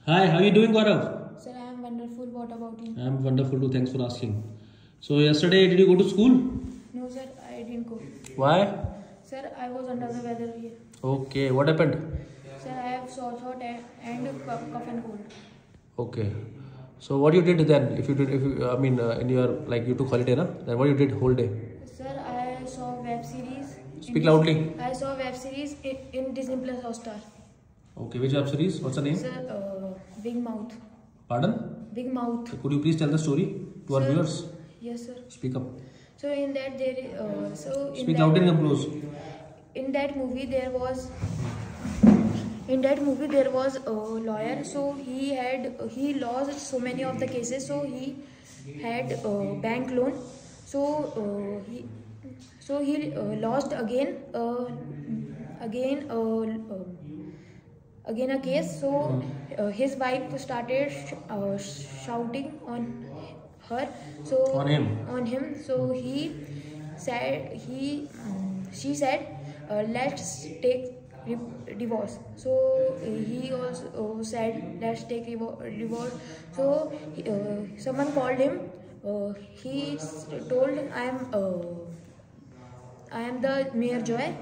Hi, how are you doing, Gaurav? Sir, I am wonderful. What about you? I'm wonderful too. Thanks for asking. So yesterday, did you go to school? No, sir, I didn't go. Why? Sir, I was under the weather here. Okay. What happened? Sir, I have sore throat and cough and cold. Okay. So what you did then? In your you took holiday, na? Then what you did whole day? Sir, I saw web series. Speak loudly. I saw web series in Disney Plus Hotstar. Okay. Which web series? What's the name? Sir, Big Mouth. Pardon? Big Mouth. Could you please tell the story to our Sir, viewers? Yes, sir. Speak up. So in that Speak loudly and close. In that movie there was a lawyer. So he lost so many of the cases. So he had bank loan. So he lost again a case. So his wife started shouting on her. So on him. So she said, let's take divorce. So he also said, let's take divorce. So someone called him. He told, I am the Mayor Joy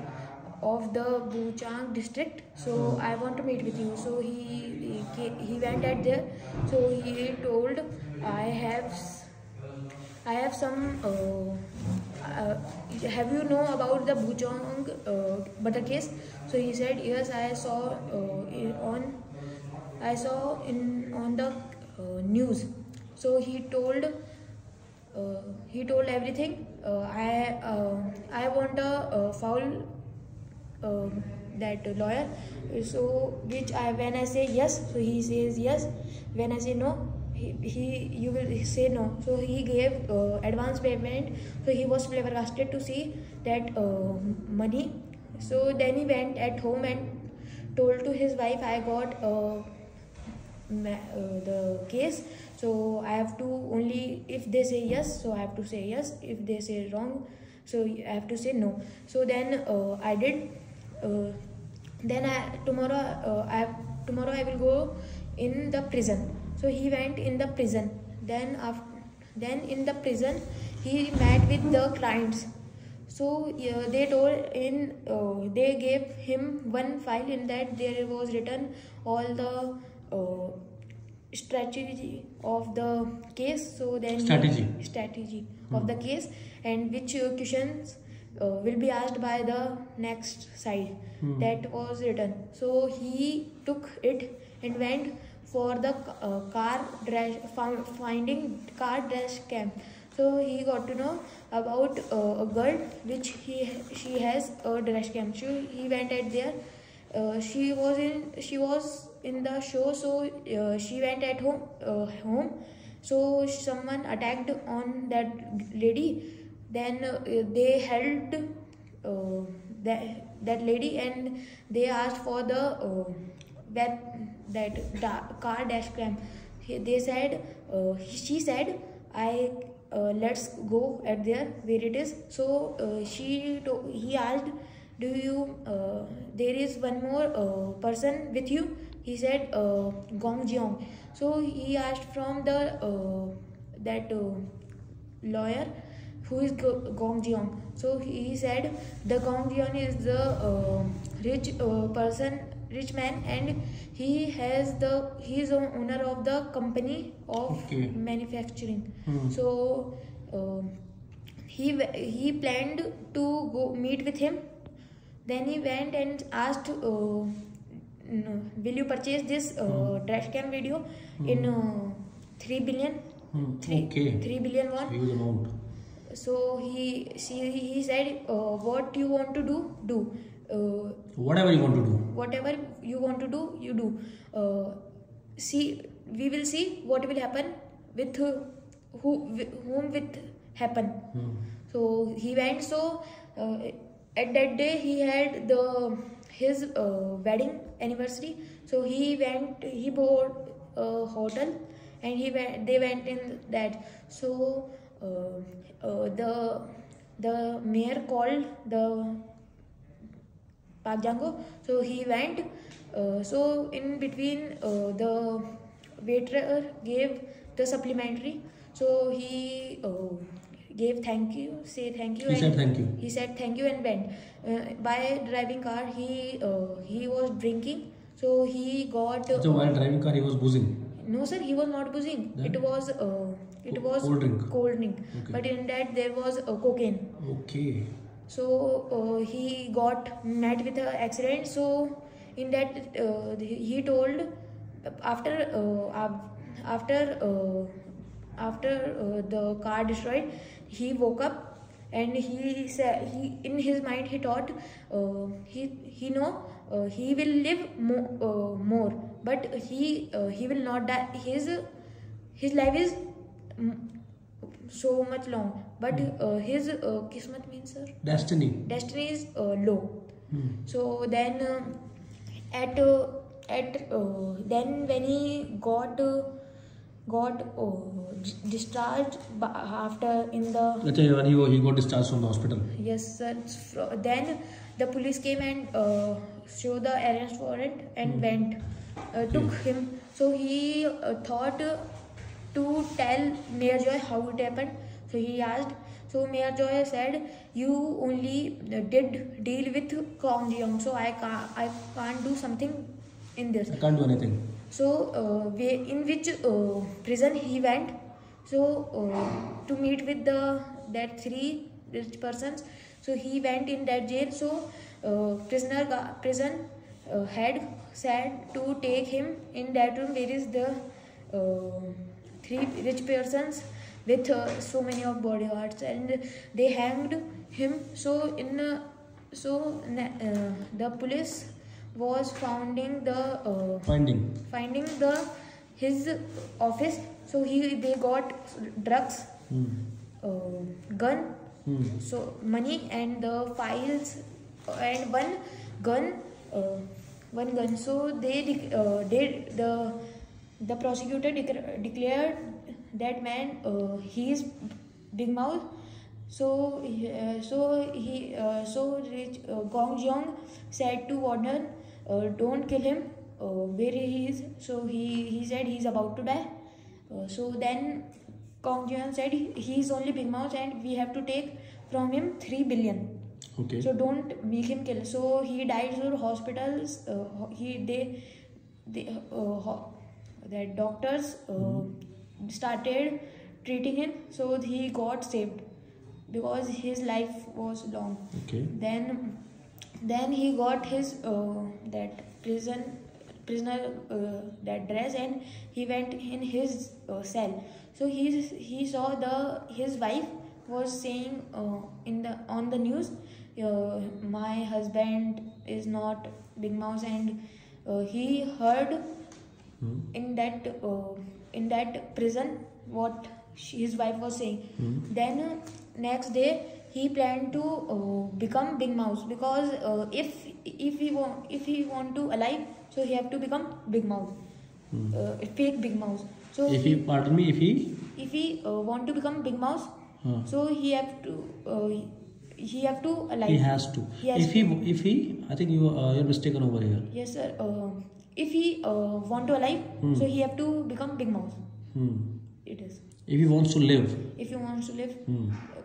of the Buchang district. So I want to meet with you. So he went at there. So he told, I have some. Have you know about the Buchong butter case? So he said, yes, I saw on the news. So he told everything. I want a foul that lawyer. So when I say yes, so he says yes. When I say no, you will say no. So he gave advance payment. So he was flabbergasted to see that money. So then he went at home and told to his wife, I got the case. So I have to only, if they say yes, so I have to say yes. If they say wrong, so I have to say no. So then I did. Tomorrow I will go in the prison. So he went in the prison. Then in the prison he met with the clients. So they gave him one file. In that there was written all the strategy of the case. So then strategy of the case, and which questions will be asked by the next side. That was written. So he took it and went for the finding car dash cam. So he got to know about a girl which she has a dash cam. So he went at there. She was in the show. So she went at home. So someone attacked on that lady. Then they held that lady and they asked for the car dash cam. They said, she said, let's go at there where it is. So he asked, do you there is one more person with you? He said, Gong Jeong. So he asked from the that lawyer, who is Gong Jeong. So he said, the Gong Jeong is the rich man, and he is owner of the company of manufacturing. So he planned to go meet with him. Then he went and asked, will you purchase this dash cam video in 3 billion? 3 billion won. Huge amount. So he said, what you want to do. Whatever you want to do. Whatever you want to do, you do. We will see what will happen with whom will happen. So he went. So at that day he had his wedding anniversary. So he bought a hotel and they went in that. So the mayor called the Park Jango. So he went So in between, the waiter gave the supplementary. So he gave thank you, say thank you. He and said thank you. He said thank you and went. By driving car, he was drinking. So he got. So while driving car, he was boozing. No sir, he was not boozing. Then? It was Cold drink. Cold drink. Okay. But in that there was cocaine. Okay. So he got met with an accident. So in that he told after the car destroyed, he woke up and he said he in his mind he thought he know he will live more, but he will not die. His life is so much long, but his kismat means sir Destiny. destiny is low. So then then when he got discharged after in the Actually, when he got discharged from the hospital. yes sir, then the police came and showed the arrest warrant and went took him. So he thought to tell Mayor Joy how it happened. So he asked. So Mayor Joy said, "You only did deal with Kong Jeong, so I can't do something in this." I can't do anything. So in which prison he went. So to meet with that three rich persons. So he went in that jail. So prison head said to take him in that room. There is the three rich persons with so many of bodyguards, and they hanged him. So the police was finding his office. So they got drugs, gun, so money and the files and one gun. So the prosecutor declared that man he is Big Mouth. So Gong Jeong said to warden, don't kill him. Where he is? So he said he's about to die. So then Gong Jeong said he is only Big Mouth and we have to take from him 3 billion. Okay. So don't make him kill. So he died. So hospitals that doctors started treating him. So he got saved because his life was long. Okay. Then he got his that prisoner that dress and he went in his cell. So he saw his wife was saying on the news, my husband is not Big Mouse, and he heard in that prison what his wife was saying. Then next day he planned to become Big Mouse, because if he want to alive, so he have to become Big Mouse, fake Big Mouse. So if he want to become Big Mouse, so he have to alive. He has to. If he, I think you're mistaken over here. Yes sir. If he want to alive, so he have to become Big Mouse. It is. If he wants to live. If he wants to live.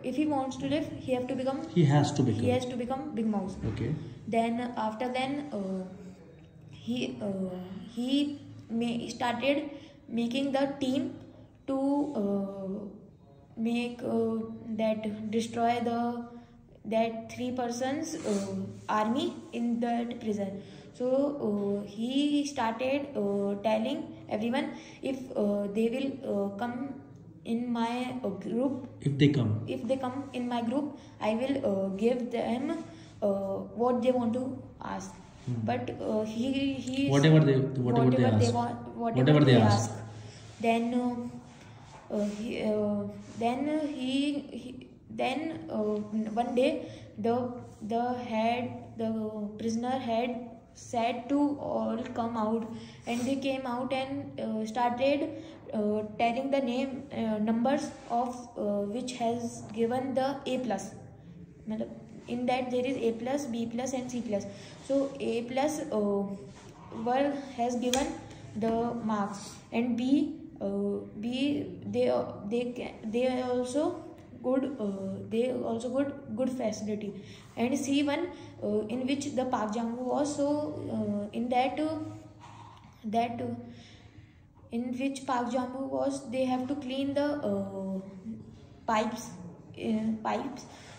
If he wants to live, he have to become. He has to become. He has to become Big Mouse. Okay. Then he started making the team to make that destroy that 3 persons army in that prison. So he started telling everyone, if they will come in my group, if they come in my group, I will give them what they want to ask. But he whatever they ask. Then one day the prisoner had said to all come out, and they came out and started telling the numbers of which has given the A+. In that there is A+, B+, and C+. So A+, has given the marks, and B they are also good, good facility, and C1 in which the Park Jang-woo was. So in that in which Park Jang-woo was, they have to clean the pipes.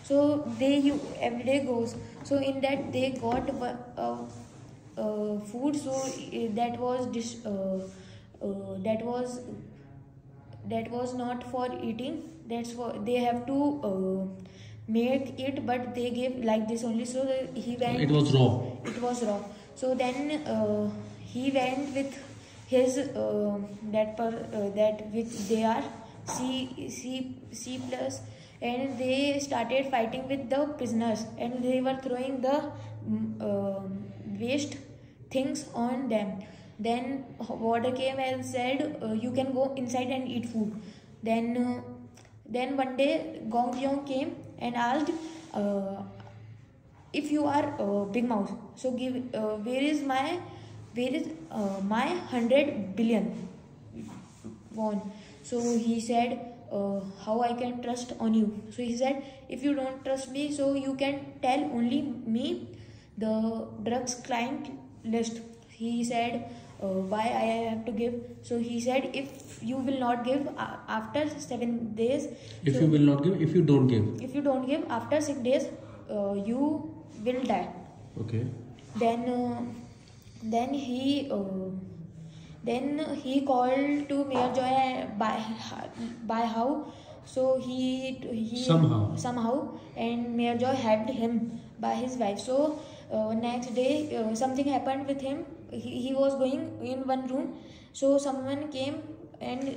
So they every day goes. So in that they got food. So that was not for eating. That's for they have to make it, but they gave like this only. So he went. It was raw. It was raw. So then he went with his that which they are C plus, and they started fighting with the prisoners, and they were throwing the waste things on them. Then warder came and said, you can go inside and eat food. Then one day Gong Jeong came and asked, if you are Big Mouse, so give where is my 100 billion won. So he said, how I can trust on you. So he said, if you don't trust me, so you can tell only me the drugs client list. He said, why I have to give. So he said, if you will not give after 7 days, if you will not give, if you don't give after 6 days, you will die. Okay. Then he called to Mayor Joy by how. So he somehow, and Mayor Joy helped him by his wife. So next day something happened with him. He was going in one room. So someone came and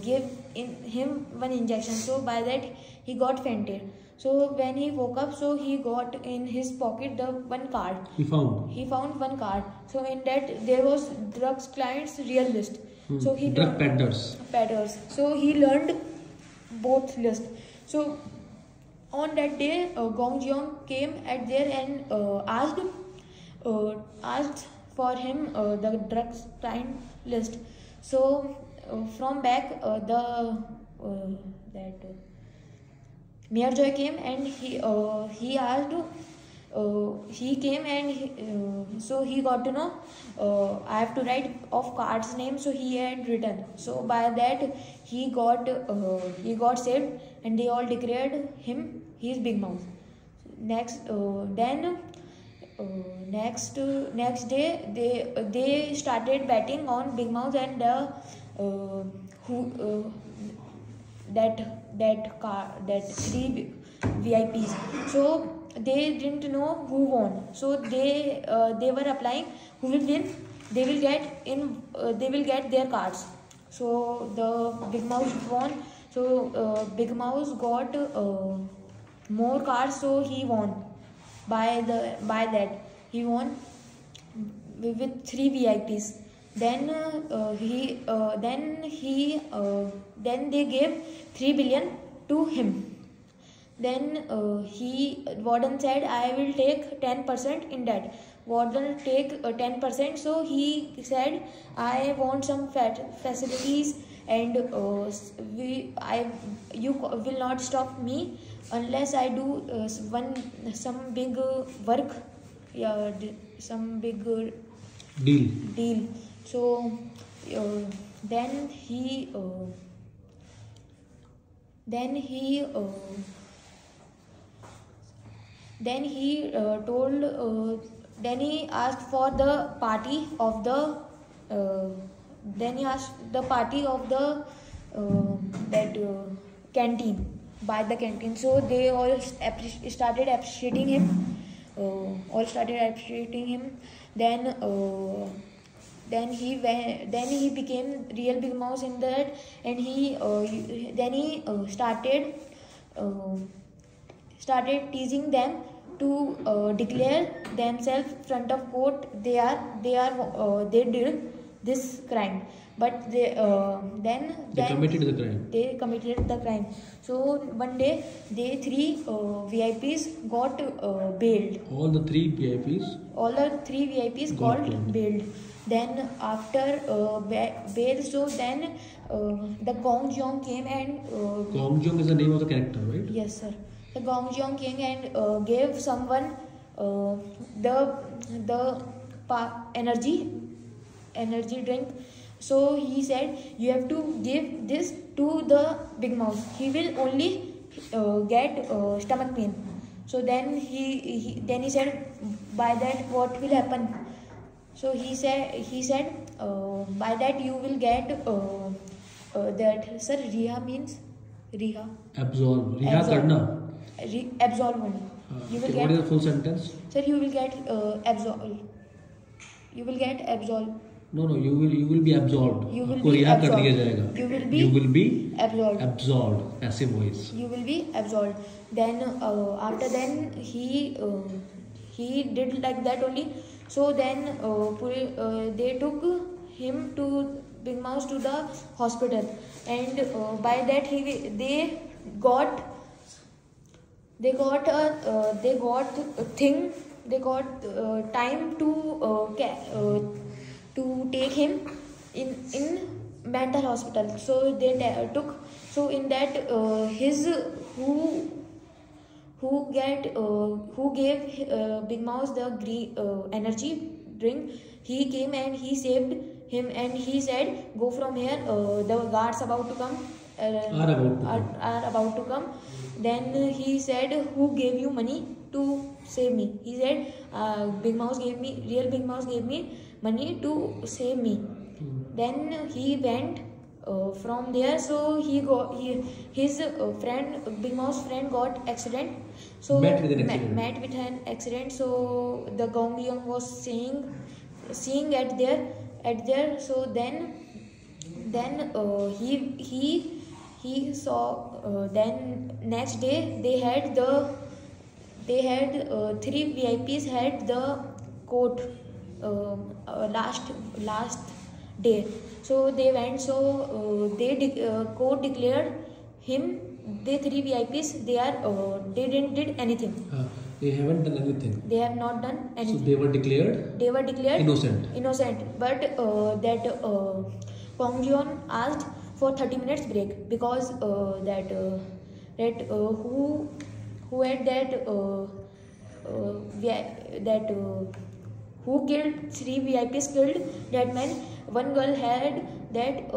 gave him one injection. So by that he got fainted. So when he woke up, so he got in his pocket the one card. He found one card. So in that there was drugs clients real list. So he drug peddlers. So he learned both lists. So on that day, Gong Jeong came at there and asked for him the drugs client list. So from back Mayor Joy came and he asked. He came and so he got to know I have to write of cards name. So he had written. So by that he got saved, and they all declared him he is Big Mouse. Next day they started betting on Big Mouse and that 3 VIPs. So they didn't know who won. So they were applying who will win. They will get their cards. So the Big Mouse won. So Big Mouse got more cards. So he won. By that he won with 3 VIPs. Then they gave 3 billion to him. Then warden said, I will take 10% in that. Warden take 10%. So he said, I want some facilities, and you will not stop me unless I do some big work, some big deal. So then he asked for the party of the canteen, by the canteen. So they all started appreciating him. Then he became real Big Mouse in that, and he started teasing them to declare themselves front of court. They did this crime, but they committed the crime. So one day they 3 VIPs got bailed. All the 3 VIPs got bailed. Then after bail, so then the Gong Jong came and Gong Jong is the name of the character, right? yes sir. The Gong Jong came and gave someone the energy drink. So he said you have to give this to the Big Mouse. He will only get stomach pain. So then he said, by that what will happen? So he said by that you will get that sir, Riha means Riha. Absolve. Riha karna. Absolve only. You will Okay, get. what is the full sentence? Sir, you will get absolve. You will get absolve. No, you will be absolved. You will आपको be रिहा कर absolved. दिया जाएगा. You will be absolved. absolved. Absolved. Passive voice. You will be absolved. Then after then he did like that only. So then they took him to Big Mouse to the hospital, and by that they got time to take him in mental hospital. So they took, so in that his who gave Big Mouse the green energy drink, he came and he saved him, and he said, go from here, the guards about to come, are about to come. Then he said, who gave you money to save me? He said, Big Mouse gave me money to save me. Then he went from there. So his friend, Big Mouse friend, got accident. So met with an accident. So the Gong Jong was seeing at there. So then he saw. Then next day they had 3 VIPs had the court last day. So they went. So court declared him. The 3 VIPs, they didn't did anything. They haven't done anything. They have not done anything. So they were declared innocent. But that Gong Jong asked for 30 minutes break, because who had who killed 3 VIPs killed that man. One girl had that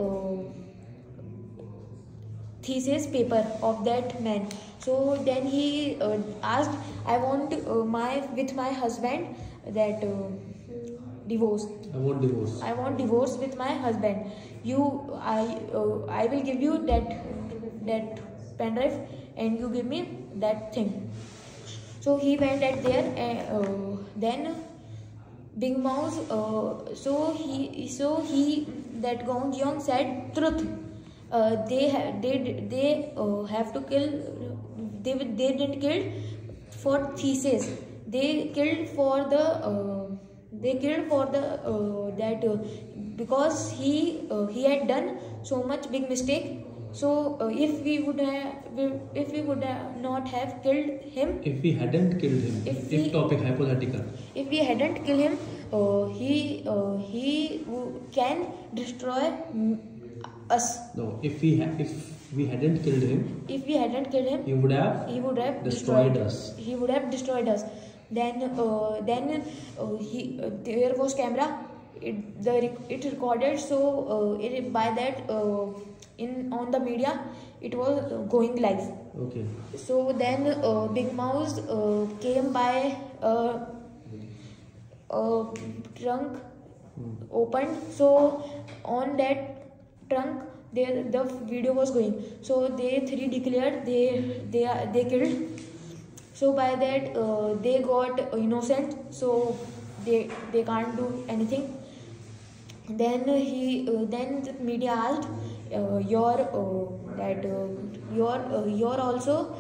thesis paper of that man. So then he asked, I want with my husband that divorce. I want divorce with my husband. I will give you that pen drive, and you give me that thing. So he went at there, and then Big Mouse. So he that Gong Jong said truth. They have to kill. They didn't kill for thesis. They killed for the because he had done so much big mistake. So if we would not have killed him, if we hadn't killed him, if topic hypothetical, if we hadn't killed him, he can destroy us. No, if we hadn't killed him, he would have destroyed us. He would have destroyed us. Then there was camera. It recorded. So by that on the media it was going live. Okay. So then Big Mouse came by trunk opened. So on that trunk the video was going. So they 3 declared they killed. So by that they got innocent. So they can't do anything. Then then the media asked, your also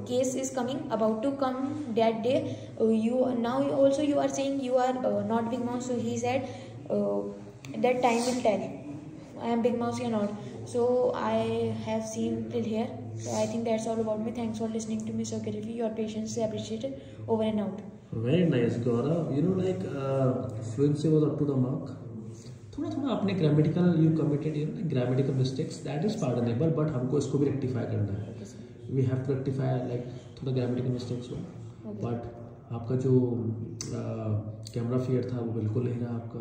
case is coming, about to come that day. You are saying you are not Big Mouse. So he said, that time will tell. I am Big Mouse or not. So I have seen till here. So I think that's all about me. Thanks for listening to me so carefully. Your patience is appreciated. Over and out. Very nice, Gaurav. Like fluency was up to the mark. थोड़ा आपने grammatical you committed like grammatical mistakes, that is pardonable, but हमको इसको भी rectify करना है. We have to rectify like थोड़ा grammatical mistakes हो, but आपका जो कैमरा फियर था वो बिल्कुल नहीं रहा आपका.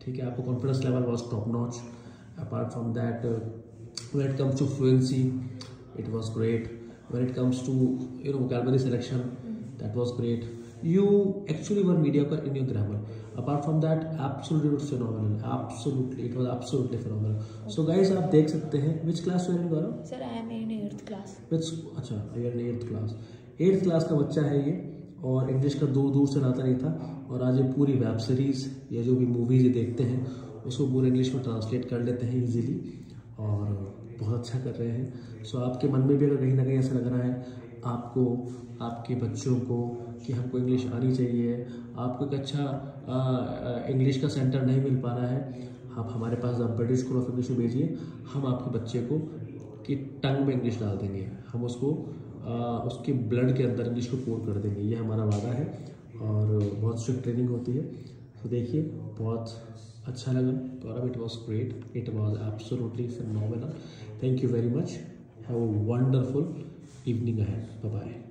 ठीक है, आपका confidence level was top notch. Apart from that when it comes to fluency it was great. When it comes to vocabulary selection, that was great. You actually were mediocre in your grammar. Apart from that, absolutely was phenomenal. Absolutely, it was absolutely phenomenal. So guys, आप देख सकते हैं. Which class you are in, Gaurav? Sir, I am in 8th class. अच्छा, you are in 8th class. 8th class का बच्चा है ये, और इंग्लिश का दूर दूर से नाता नहीं था. और आज ये पूरी वेब सीरीज या जो भी मूवीज ये देखते हैं उसको पूरे इंग्लिश में ट्रांसलेट कर लेते हैं इजीली, और बहुत अच्छा कर रहे हैं. सो आपके मन में भी अगर कहीं ना कहीं ऐसा लग रहा है आपको, आपके बच्चों को कि हमको इंग्लिश आनी चाहिए, आपको एक अच्छा इंग्लिश का सेंटर नहीं मिल पा रहा है, आप हमारे पास आप ब्रिटिश स्कूल ऑफ इंग्लिश में भेजिए. हम आपके बच्चे को कि टंग में इंग्लिश डाल देंगे, हम उसको उसके ब्लड के अंदर इंग्लिश को पोर कर देंगे. ये हमारा वादा है, और बहुत स्ट्रिक्ट ट्रेनिंग होती है. तो देखिए, बहुत अच्छा लगा Gaurav. It was great, it was absolutely phenomenal. Thank you very much. Have a wonderful evening ahead. Bye bye.